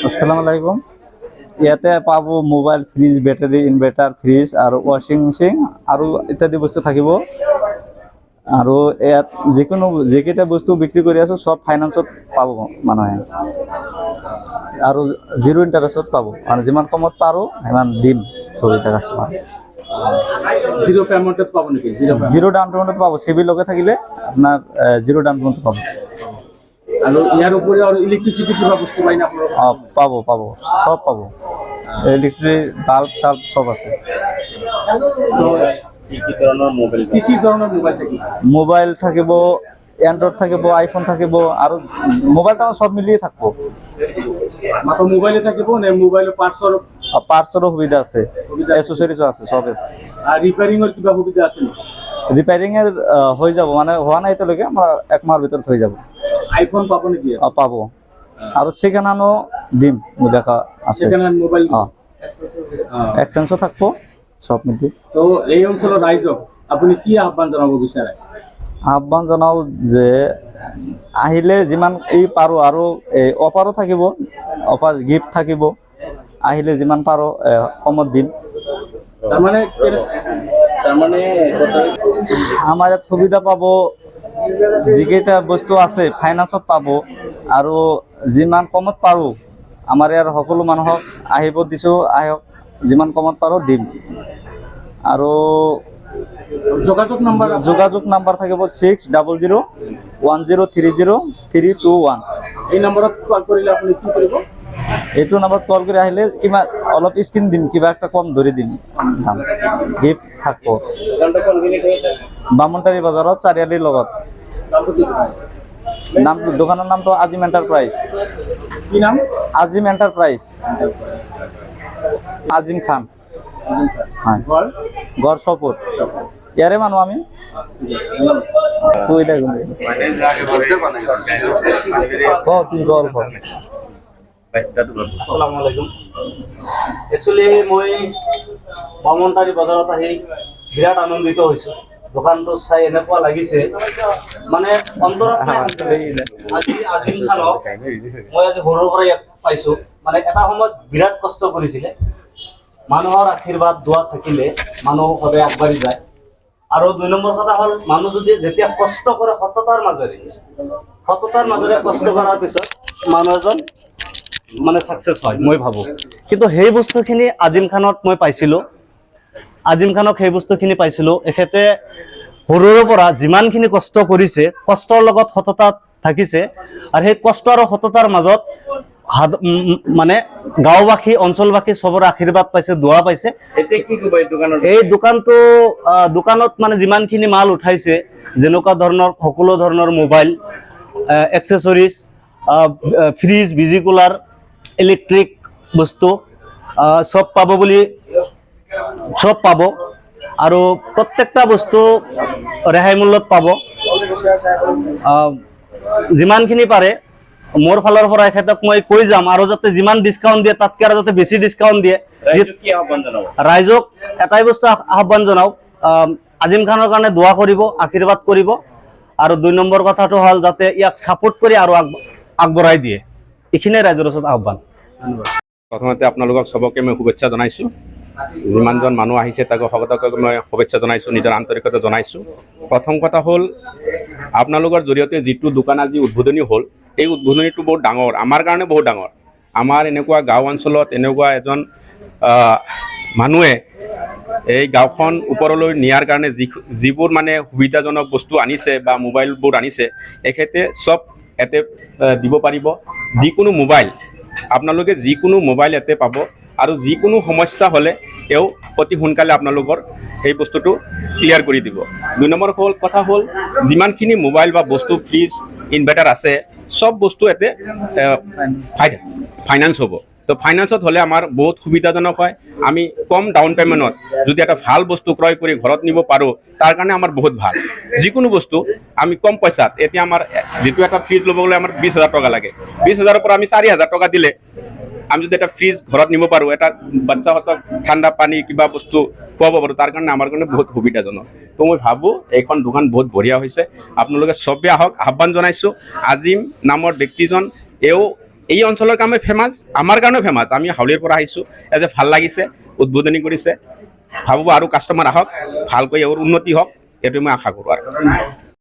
আসসালামু আলাইকুম। ইয়াতে পাবো মোবাইল, ফ্ৰিজ, ব্যাটাৰি, ইনভাৰ্টাৰ, ফ্ৰিজ আৰু ৱাশ্বিং মেচিন আৰু ইত্যাদি বস্তু থাকিব। আৰু ইয়াত যিকোনো যিকেইটা বস্তু বিক্ৰী কৰি আছো সব ফাইনেন্সত পাব মানুহে, আৰু জিৰ' ইণ্টাৰেষ্টত পাব। আৰু যিমান কমত পাৰো সিমান দিম সুবিধা কাষ্টমাৰ। জিৰো পেমেন্টত পাবো নাকি? জিৰ' ডাউন পেমেণ্টত পাব। চিভিল লগে থাকিলে আপোনাৰ জিৰ' ডাউন পেমেণ্টত পাব। আৰু ইয়াৰ উপৰি আৰু ইলেক্ট্ৰিচিটি কিবা বস্তু পাই না আপোনালোক? পাব পাব, সব পাব। ইলেক্ট্ৰিক বাল্ব চাল্ব সব আছে। কি ধৰণৰ মোবাইল থাকিব? মোবাইল থাকিব, এন্ড্ৰইড থাকিব, আইফোন থাকিব, আৰু মোবাইলটো সব মিলিয়ে থাকব। মাত্ৰ মোবাইলে থাকিব নে মোবাইলৰ পাৰ্টছৰো সুবিধা আছে, এক্সেসৰিজও আছে, সব আছে। আৰু ৰিপেয়াৰিঙৰ কিবা সুবিধা আছে নেকি? ৰিপেয়াৰিঙৰ হৈ যাব, মানে হোৱা নাই এতিয়ালৈকে, আমাৰ এক মাহৰ ভিতৰত হৈ যাব। আইফোন পাব নেকি? পাব। আৰু সেকেন্ড হেণ্ডও দিম দেখা আছে। সেকেন্ড হ্যান্ড মোবাইল এক্সচেঞ্জও থাকব সব মিলি। তো এই অঞ্চলৰ ৰাইজক আপুনি কি আহ্বান জনাব বিচাৰে? আহ্বান জনাও যে আহিলে যিমান পাৰো, আৰু অফাৰো থাকিব, অফাৰ গিফ্ট থাকিব। আহিলে যিমান পাৰো কমত দিম। তাৰমানে আমাৰ ইয়াত সুবিধা পাব, যিকেইটা বস্তু আছে ফাইনেন্সত পাব, আৰু যিমান কমত পাৰো আমাৰ ইয়াৰ সকলো মানুহক আহিব দিছো, আহক, যিমান কমত পাৰো দিম। আৰু যোগাযোগ নাম্বাৰ থাকিব 600010303321। এই নম্বৰত কল কৰিলে আপুনি কি কৰিব? এইটো নাম্বাৰত কল কৰি আহিলে কিবা অলপ স্কিম দিম, কিবা একটা কম ধৰি দিম, দাম গিফ্ট থাকব। বামুনটাৰী বজাৰত চাৰিআলিৰ লগত। দোকানৰ নামটো আজিম এণ্টাৰপ্ৰাইজ। কি নাম? আজিম এণ্টাৰপ্ৰাইজ। আজিম খান। হয়, গড় চপুৰ। ইয়াৰে মানুহ আমি। আসসালামু আলাইকুম। একচুৱেলি মই বামুনটাৰী বজাৰত আহি বিৰাট আনন্দিত হৈছোঁ। দোকানটো চাই এনেকুৱা লাগিছে, মানে অন্তৰত আজি আজিম খানক মই আজি সৰুৰ পৰা ইয়াত পাইছোঁ। মানে এটা সময়ত বিৰাট কষ্ট কৰিছিলে। মানুহৰ আশীৰ্বাদ দোৱা থাকিলে মানুহ সদায় আগবাঢ়ি যায়। আৰু 2 নম্বৰ কথা হ'ল, মানুহ যদি যেতিয়া কষ্ট কৰে সততাৰ মাজেৰে কষ্ট কৰাৰ পিছত মানুহ এজন মানে সাকসেস হয়, মই ভাবো। কিন্তু সেই বস্তুখিনি আজিম খানত মই পাইছিলোঁ। আজিম খানক সেই বস্তুখিনি পাইছিলোঁ। এখেতে সৰুৰে পৰা যিমানখিনি কষ্ট কৰিছে, কষ্টৰ লগত সততা থাকিছে, আৰু সেই কষ্ট আৰু সততাৰ মাজত মানে গাঁওবাসী, অঞ্চলবাসী চবৰে আশীৰ্বাদ পাইছে, দোৱা পাইছে। এই দোকানত মানে যিমানখিনি মাল উঠাইছে, যেনেকুৱা ধৰণৰ সকলো ধৰণৰ মোবাইল, এক্সেসৰিজ, ফ্ৰিজ, বিজি কুলাৰ, ইলেক্ট্ৰিক বস্তু সব পাব। আৰু প্ৰত্যেকটা বস্তু ৰেহাই মূল্যত পাব। যিমানখিনি পাৰে মোৰ ফালৰ পৰা এখেতক মই কৈ যাম, আৰু যাতে যিমান ডিছকাউণ্ট দিয়ে তাতকৈ আৰু যাতে বেছি ডিছকাউণ্ট দিয়ে। ৰাইজক এটাই বস্তু আহ্বান জনাওক, আজিম খানৰ কাৰণে দোৱা কৰিব, আশীৰ্বাদ কৰিব। আৰু 2 নম্বৰ কথাটো হ'ল যাতে ইয়াক ছাপোৰ্ট কৰি আৰু আগবঢ়াই দিয়ে। এইখিনিয়ে ৰাইজৰ ওচৰত আহ্বান। প্ৰথমতে আপোনালোকক চবকে মই শুভেচ্ছা জনাইছোঁ। যিমানজন মানুহ আহিছে তাক সকলোকে মই শুভেচ্ছা জনাইছোঁ, নিজৰ আন্তৰিকতা জনাইছোঁ। প্ৰথম কথা হ'ল, আপোনালোকৰ জৰিয়তে যিটো দোকান আজি উদ্বোধনী হ'ল, এই উদ্বোধনীটো বহুত ডাঙৰ, আমাৰ কাৰণে বহুত ডাঙৰ। আমাৰ এনেকুৱা গাঁও অঞ্চলত এনেকুৱা এজন মানুহে এই গাঁওখন ওপৰলৈ নিয়াৰ কাৰণে যিবোৰ মানে সুবিধাজনক বস্তু আনিছে বা মোবাইলবোৰ আনিছে, এখেতে চব ইয়াতে দিব পাৰিব। যিকোনো মোবাইল আপোনালোকে যিকোনো মোবাইল ইয়াতে পাব, আৰু যিকোনো সমস্যা হ'লে অতি সোনকালে আপোনালোকৰ সেই বস্তুটো ক্লিয়াৰ কৰি দিব। 2 নম্বৰ কথা হ'ল, যিমানখিনি মোবাইল বা বস্তু, ফ্ৰিজ, ইনভাৰ্টাৰ আছে, সব বস্তু ইয়াতে ফাইনেন্স হ'ব। তো ফাইনেন্সত হ'লে আমাৰ বহুত সুবিধাজনক হয়। আমি কম ডাউন পেমেণ্টত যদি এটা ভাল বস্তু ক্ৰয় কৰি ঘৰত নিব পাৰোঁ, তাৰ কাৰণে আমাৰ বহুত ভাল। যিকোনো বস্তু আমি কম পইচাত, এতিয়া আমাৰ যিটো এটা ফ্ৰিজ ল'ব গ'লে আমাৰ 20,000 টকা লাগে, 20,000ৰ পৰা আমি 4,000 টকা দিলে আমি যদি এটা ফ্ৰিজ ঘৰত নিব পাৰোঁ, এটা বাচ্চাহঁতক ঠাণ্ডা পানী কিবা বস্তু খুৱাব পাৰোঁ, তাৰ কাৰণে আমাৰ কাৰণে বহুত সুবিধাজনক। তো মই ভাবোঁ এইখন দোকান বহুত বঢ়িয়া হৈছে। আপোনালোকে চবেই আহক, আহ্বান জনাইছোঁ। আজিম নামৰ ব্যক্তিজন এই অঞ্চলৰ কাৰণে ফেমাছ, আমাৰ কাৰণেও ফেমাছ। আমি হাউলিৰ পৰা আহিছোঁ, এজ ভাল লাগিছে, উদ্বোধনী কৰিছে। ভাবোঁ আৰু কাষ্টমাৰ আহক, ভালকৈ উন্নতি হওক, এইটো মই আশা কৰোঁ আৰু